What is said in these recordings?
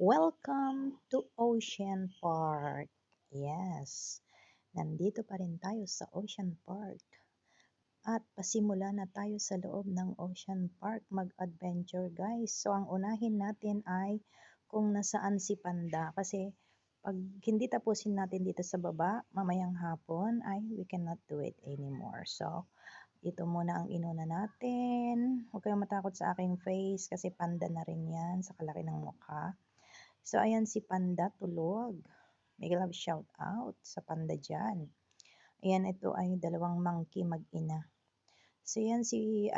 Welcome to Ocean Park. Yes, nandito pa rin tayo sa Ocean Park. At pasimula na tayo sa loob ng Ocean Park mag-adventure guys. So ang unahin natin ay kung nasaan si Panda. Kasi pag hindi tapusin natin dito sa baba, mamayang hapon ay we cannot do it anymore. So ito muna ang inuna natin. Huwag kayong matakot sa aking face kasi panda na rin yan sa kalaki ng mukha. So, ayan si Panda tulog. May love shout out sa Panda dyan. Ayan, ito ay dalawang monkey mag-ina. So, yan si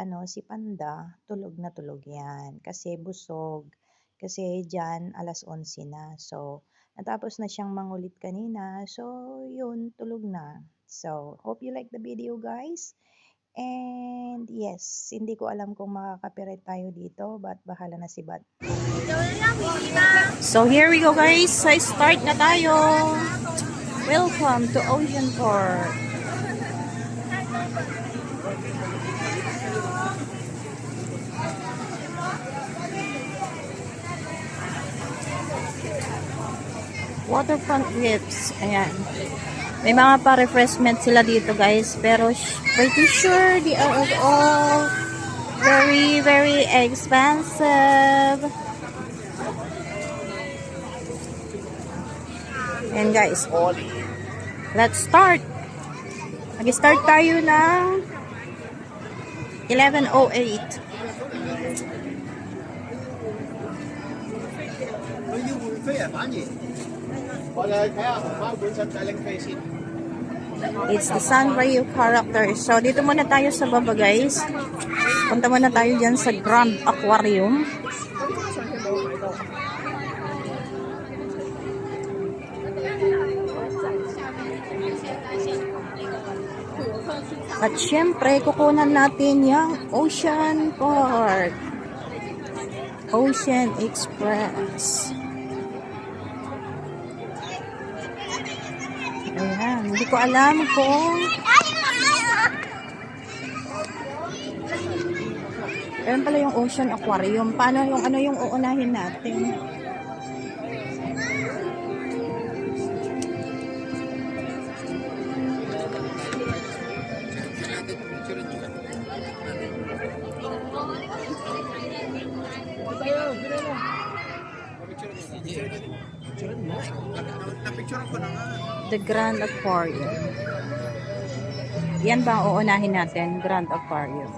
Panda, tulog na tulog yan. Kasi busog. Kasi dyan, alas 11 na. So, natapos na siyang mangulit kanina. So, yun, tulog na. So, hope you like the video guys. And yes, hindi ko alam kung makaka-copyright tayo dito, but bahala na si Bad. So here we go guys, so start na tayo. Welcome to Ocean Park. Waterfront gifts, ayan. May mga pa-refreshment sila dito guys, pero pretty sure they are all very, very expensive. And guys, let's start. Mag-start tayo ng 11:08. It's the Sanrio character. So, dito muna tayo sa baba guys. Punta muna tayo dyan sa Grand Aquarium. At syempre, kukunan natin yung Ocean Park. Ocean Express. Ayan, hindi ko alam kung ayan pala yung Ocean Aquarium. Paano yung ano yung uunahin natin? The Grand Aquarium. Yan ba ang uunahin natin? Grand Aquarium.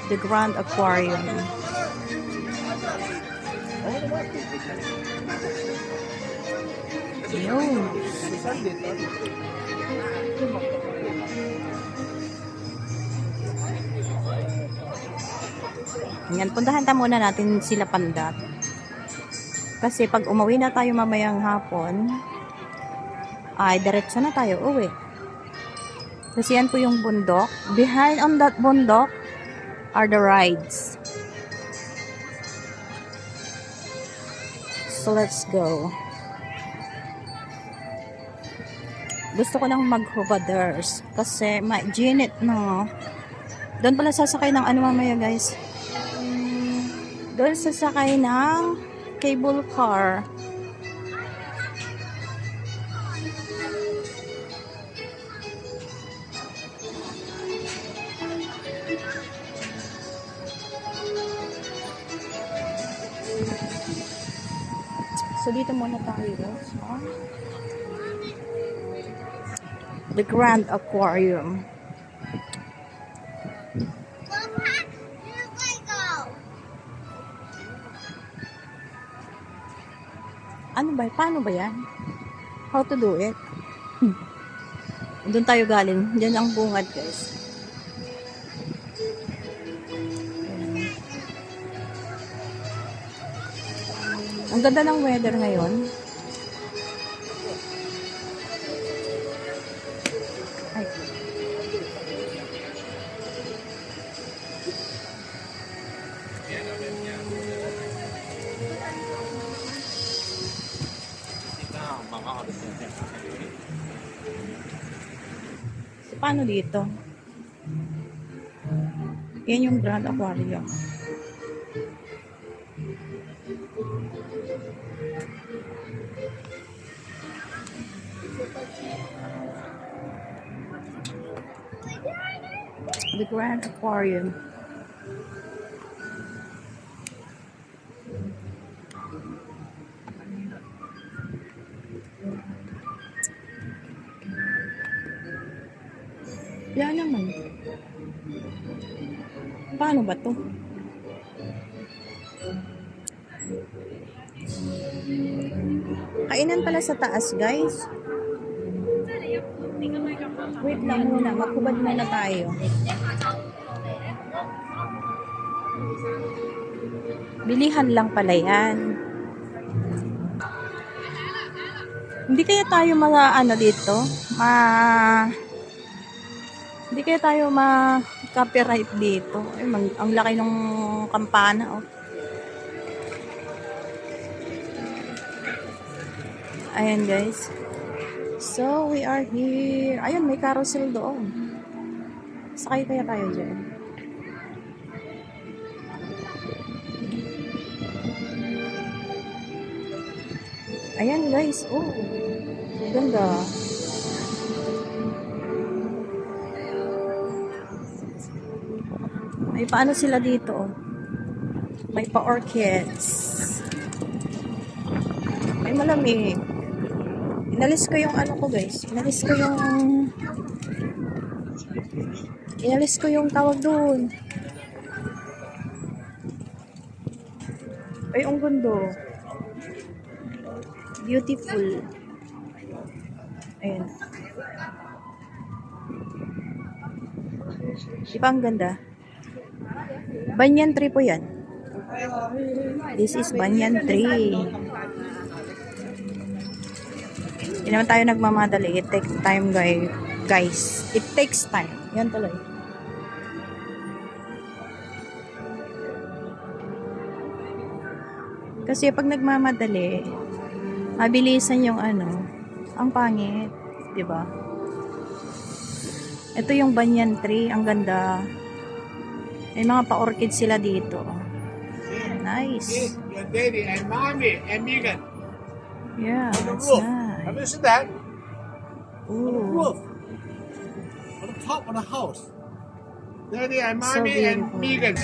The Grand Aquarium. Yun. Yan, puntahan muna natin sila Panda. Kasi pag umuwi na tayo mamayang hapon, ay diretso na tayo uwi. Kasi yan po yung bundok. Behind on that bundok are the rides. So let's go. Gusto ko nang mag-hoverders kasi ma-ginit na. Doon pala sasakay ng ano mamaya guys. Doon sasakay ng cable car. So dito muna tayo. So, the Grand Aquarium. Ano ba? Paano ba yan? How to do it? Doon tayo galing. Diyan ang bungad guys. Ang ganda ng weather ngayon. Ay. Paano dito? Yan yung Grand Aquarium. The Grand Aquarium. Yan naman. Paano ba to? Kainan pala sa taas, guys. Wait lang muna. Magkubad muna tayo. Bilihan lang pala yan. Hindi kaya tayo dito? Hindi kaya tayo ma-copyright dito. Ay, ang laki ng kampana, oh. Ayan, guys. So, we are here. Ayun, may carousel doon. Sakay kaya tayo dyan. Ayan, guys. Oh, ganda. May paano sila dito, oh. May pa-orchids. May malamig. Inalis ko yung ano ko, guys. Inalis ko yung tawag doon. Ay, ang gundo. Beautiful. Ayan. Diba ang ganda? Banyan tree po yan. This is banyan tree. Hindi naman tayo nagmamadali. It takes time, guys. It takes time. Yan tuloy. Kasi pag nagmamadali, mabilisan yung ang pangit. Diba? Ito yung banyan tree. Ang ganda. May mga pa-orchid sila dito. Nice. Your daddy and mommy and Megan. Yeah, On the that's roof. nice. Have you seen that? On the Ooh. roof. On the top of the house. Daddy and So mommy and beautiful. Megan.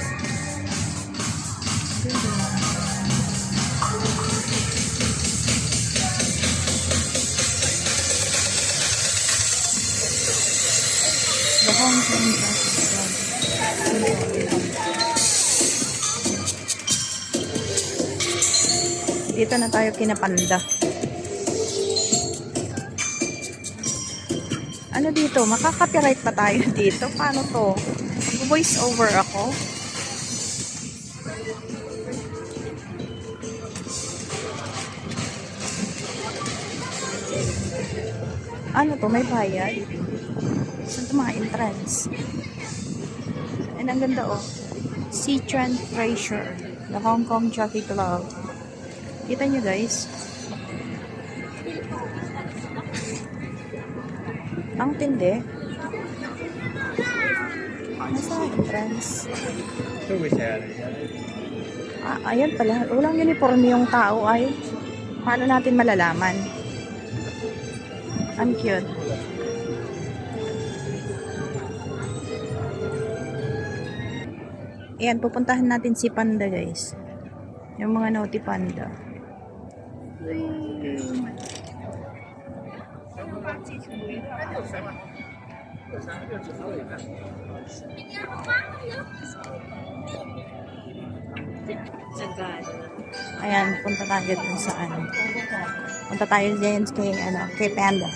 The Hong Kong Festival. Dito na tayo kinapanda. Ano dito? Makaka-copyright pa tayo dito? Paano to? Voice over ako? Ano to? May bayad? Saan ito mga entrance? And ang ganda, oh. Sichuan Treasure. The Hong Kong Jockey Club. Kita nyo, guys. Ang tindi. Nasa entrance? Ayan pala. Walang uniform yung tao ay. Paano natin malalaman? Ang cute. Ayan, pupuntahan natin si Panda, guys. Yung mga naughty panda. Ayan, punta tayo dun sa Punta tayo dyan kay Panda.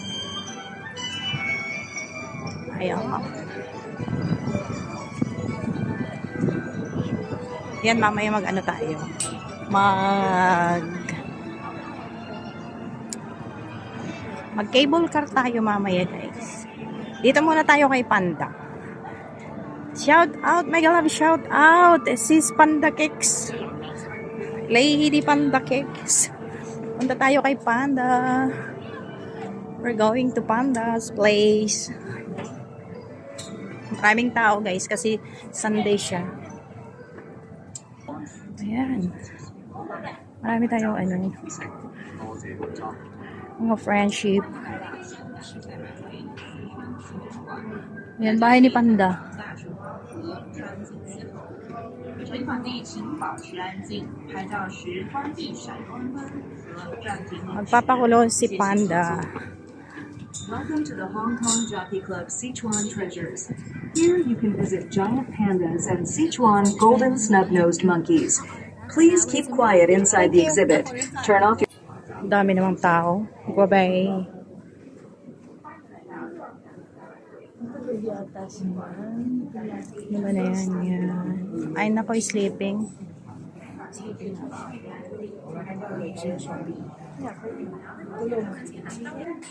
Ayan. Yan, mamaya tayo. Mag-cable car tayo mamaya, guys. Dito muna tayo kay Panda. Shout out, mega love shout out. Sis Panda Cakes. Lady Panda Cakes. Punta tayo kay Panda. We're going to Panda's place. Maraming tao guys kasi Sunday siya. Ayan. Marami tayong mga friendship. Ayan, bahay ni Panda. Magpapakulo si Panda. Welcome to the Hong Kong Jockey Club Sichuan Treasures. Here you can visit giant pandas and Sichuan golden snub-nosed monkeys. Please keep quiet inside the exhibit. Turn off your... Dami namang tao. Bye-bye. Ano ba na yan? Yan. Ay, nako, sleeping.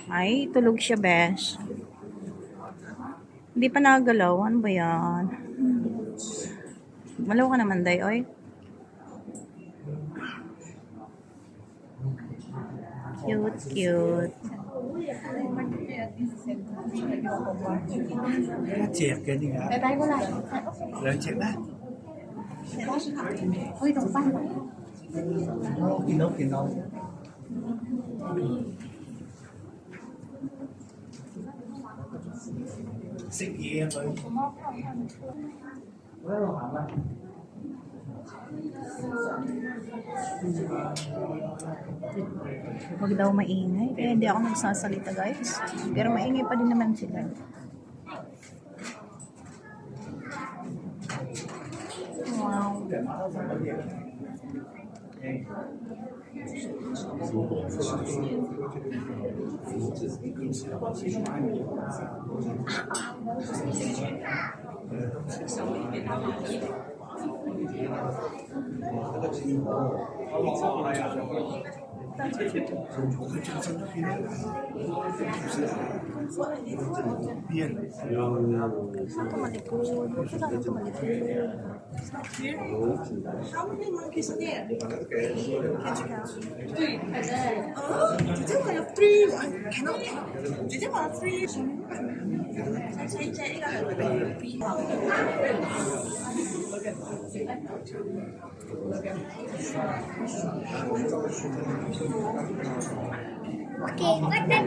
Ay, tulog siya, besh. Hindi pa nagalaw. Ano ba yan? Malaw ka naman, day, oy. Cute, cute. 隻嘅呢個，兩隻咩？見到。食嘢啊佢。Huwag daw maingay. Kaya hindi ako nagsasalita, guys. Pero maingay pa din naman sila. Wow. How many monkeys are there? Can you count? Three. Did you have three? I cannot count. Did you have three? Okay, what the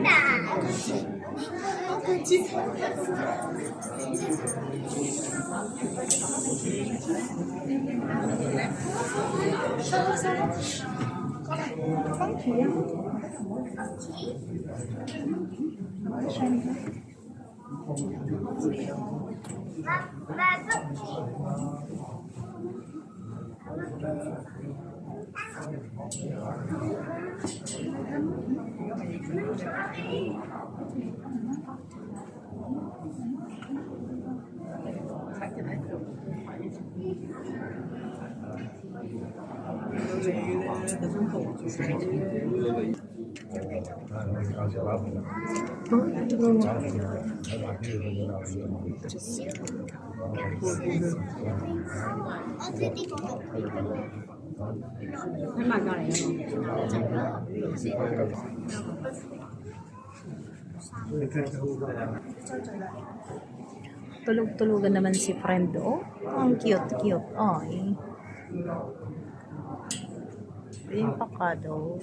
Tulog-tulugan naman si friend, oh. Ang cute-cute. Ay. Yung pakado.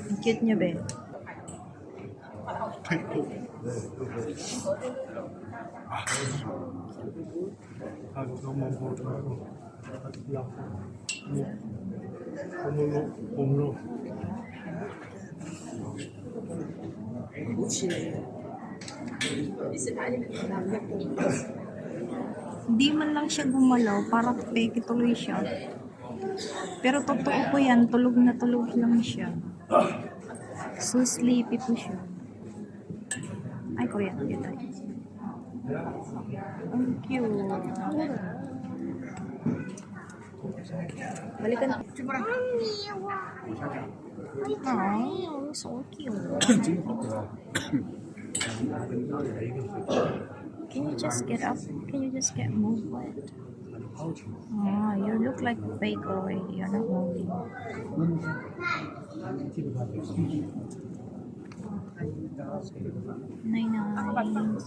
Ang cute niya, be. Hindi man lang siya gumalaw, parang peke tuloy siya. Pero totoo po yan, tulog na tulog lang siya. So sleepy po siya. Ay, Korean, cute ay. Ang cute. Balikan. Oh, so cute. Can you just get up? Can you just get moved? Oh, you look like fake already. You're not moving. Nice.